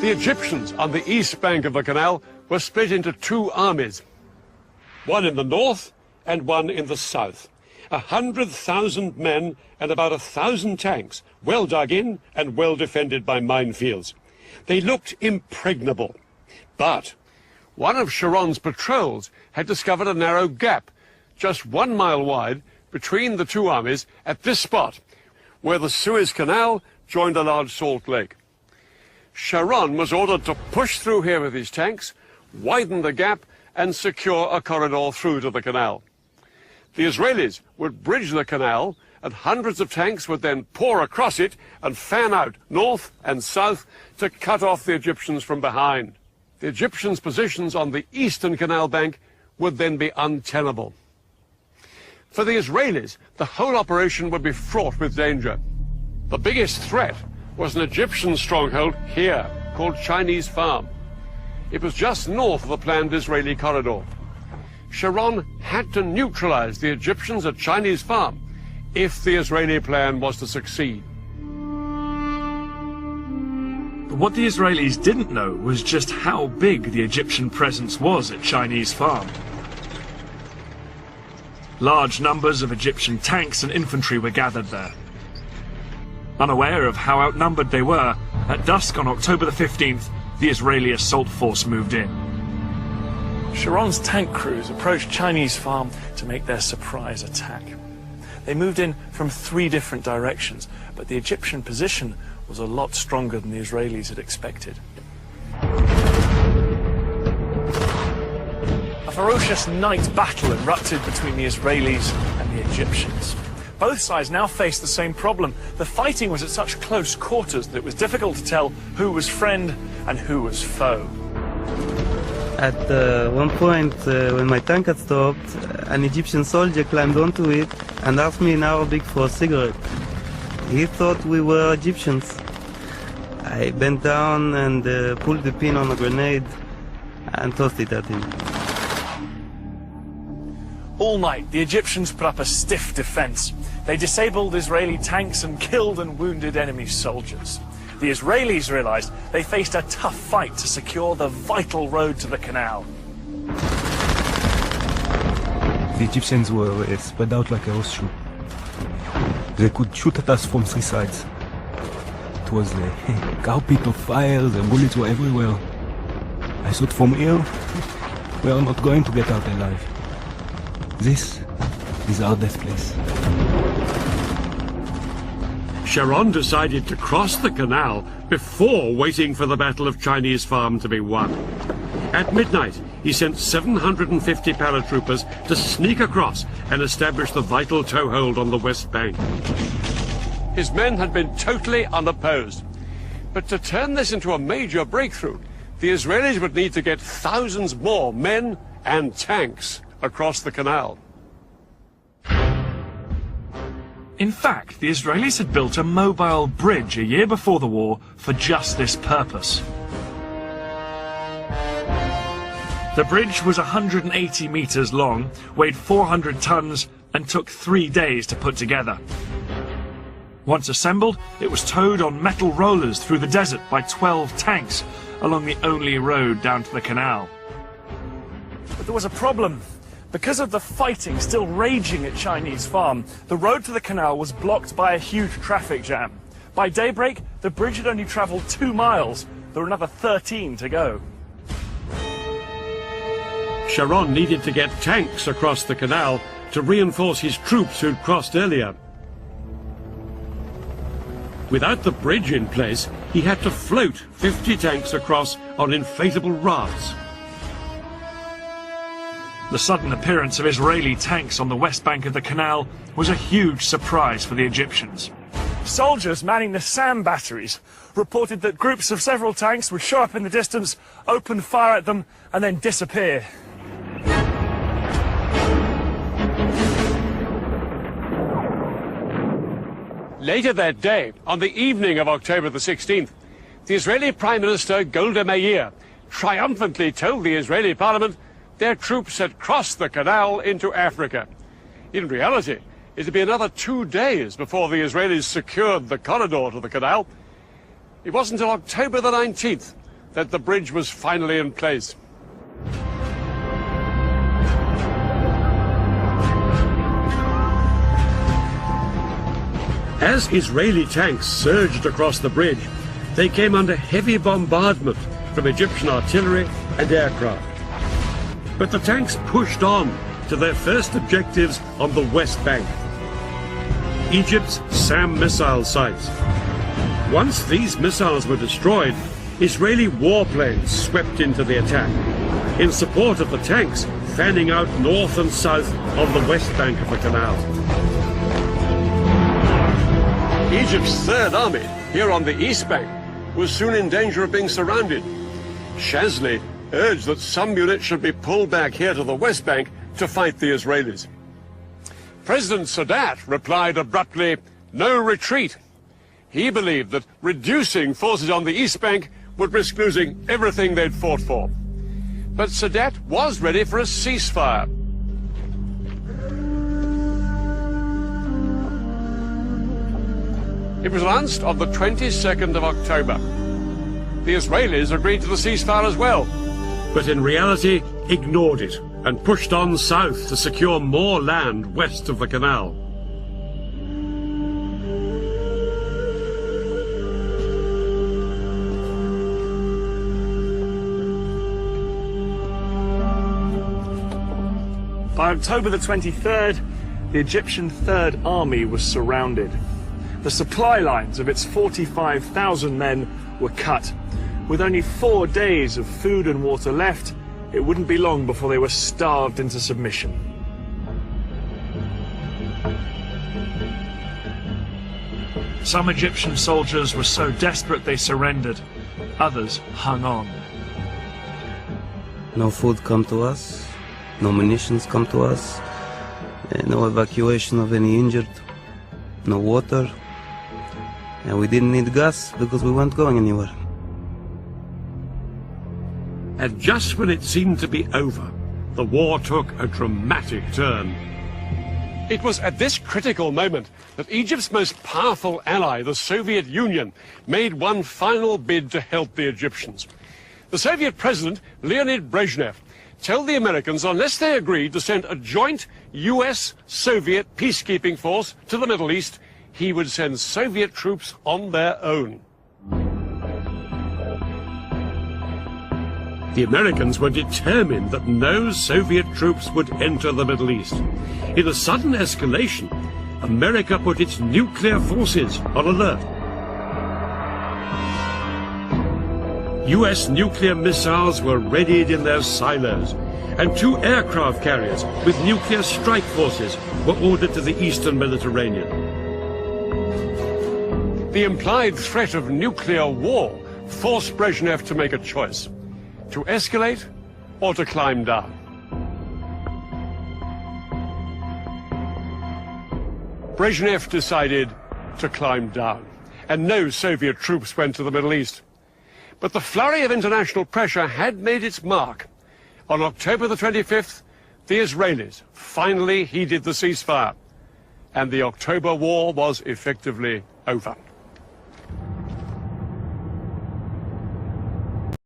The Egyptians on the east bank of the canal were split into two armies, one in the north and one in the south. 100,000 men and about 1,000 tanks, well dug in and well defended by minefields. They looked impregnable. But one of Sharon's patrols had discovered a narrow gap, just 1 mile wide, between the two armies at this spot, where the Suez Canal joined a large salt lake. Sharon was ordered to push through here with his tanks, widen the gap, and secure a corridor through to the canal. The Israelis would bridge the canal, and hundreds of tanks would then pour across it and fan out north and south to cut off the Egyptians from behind. The Egyptians' positions on the eastern canal bank would then be untenable. For the Israelis, the whole operation would be fraught with danger. The biggest threat was an Egyptian stronghold here, called Chinese Farm. It was just north of the planned Israeli corridor. Sharon had to neutralize the Egyptians at Chinese Farm if the Israeli plan was to succeed. But what the Israelis didn't know was just how big the Egyptian presence was at Chinese Farm. Large numbers of Egyptian tanks and infantry were gathered there. Unaware of how outnumbered they were, at dusk on October the 15th, the Israeli assault force moved in. Sharon's tank crews approached Chinese Farm to make their surprise attack. They moved in from 3 different directions, but the Egyptian position was a lot stronger than the Israelis had expected. A ferocious night battle erupted between the Israelis and the Egyptians. Both sides now faced the same problem. The fighting was at such close quarters that it was difficult to tell who was friend and who was foe. At one point, when my tank had stopped, an Egyptian soldier climbed onto it and asked me in Arabic for a cigarette. He thought we were Egyptians. I bent down and pulled the pin on a grenade and tossed it at him. All night, the Egyptians put up a stiff defense. They disabled Israeli tanks and killed and wounded enemy soldiers. The Israelis realized they faced a tough fight to secure the vital road to the canal. The Egyptians were spread out like a horseshoe. They could shoot at us from 3 sides. It was a carpet of fire, the bullets were everywhere. I thought from here, we are not going to get out alive. This is our death place. Sharon decided to cross the canal before waiting for the Battle of Chinese Farm to be won. At midnight, he sent 750 paratroopers to sneak across and establish the vital toehold on the west bank. His men had been totally unopposed. But to turn this into a major breakthrough, the Israelis would need to get thousands more men and tanks across the canal. In fact, the Israelis had built a mobile bridge a year before the war for just this purpose. The bridge was 180 meters long, weighed 400 tons, and took 3 days to put together. Once assembled, it was towed on metal rollers through the desert by 12 tanks along the only road down to the canal. But there was a problem. Because of the fighting still raging at Chinese Farm, the road to the canal was blocked by a huge traffic jam. By daybreak, the bridge had only traveled 2 miles. There were another 13 to go. Sharon needed to get tanks across the canal to reinforce his troops who'd crossed earlier. Without the bridge in place, he had to float 50 tanks across on inflatable rafts. The sudden appearance of Israeli tanks on the west bank of the canal was a huge surprise for the Egyptians. Soldiers manning the SAM batteries reported that groups of several tanks would show up in the distance, open fire at them, and then disappear. Later that day, on the evening of October the 16th, the Israeli Prime Minister Golda Meir triumphantly told the Israeli parliament their troops had crossed the canal into Africa. In reality, it would be another 2 days before the Israelis secured the corridor to the canal. It wasn't until October the 19th that the bridge was finally in place. As Israeli tanks surged across the bridge, they came under heavy bombardment from Egyptian artillery and aircraft. But the tanks pushed on to their first objectives on the West Bank, Egypt's SAM missile sites. Once these missiles were destroyed, Israeli warplanes swept into the attack in support of the tanks fanning out north and south on the west bank of the canal. Egypt's Third Army, here on the East Bank, was soon in danger of being surrounded. Shazli urged that some units should be pulled back here to the West Bank to fight the Israelis. President Sadat replied abruptly, "No retreat." He believed that reducing forces on the East Bank would risk losing everything they'd fought for. But Sadat was ready for a ceasefire. It was announced on the 22nd of October. The Israelis agreed to the ceasefire as well, but in reality ignored it and pushed on south to secure more land west of the canal. By October the 23rd, the Egyptian Third Army was surrounded. The supply lines of its 45,000 men were cut. With only 4 days of food and water left, it wouldn't be long before they were starved into submission. Some Egyptian soldiers were so desperate they surrendered. Others hung on. No food come to us, no munitions come to us, no evacuation of any injured, no water, and we didn't need gas because we weren't going anywhere. And just when it seemed to be over, the war took a dramatic turn. It was at this critical moment that Egypt's most powerful ally, the Soviet Union, made one final bid to help the Egyptians. The Soviet president, Leonid Brezhnev, told the Americans unless they agreed to send a joint US-Soviet peacekeeping force to the Middle East, he would send Soviet troops on their own. The Americans were determined that no Soviet troops would enter the Middle East. In a sudden escalation, America put its nuclear forces on alert. US nuclear missiles were readied in their silos, and 2 aircraft carriers with nuclear strike forces were ordered to the eastern Mediterranean. The implied threat of nuclear war forced Brezhnev to make a choice: to escalate or to climb down. Brezhnev decided to climb down, and no Soviet troops went to the Middle East. But the flurry of international pressure had made its mark. On October the 25th, the Israelis finally heeded the ceasefire, and the October war was effectively over.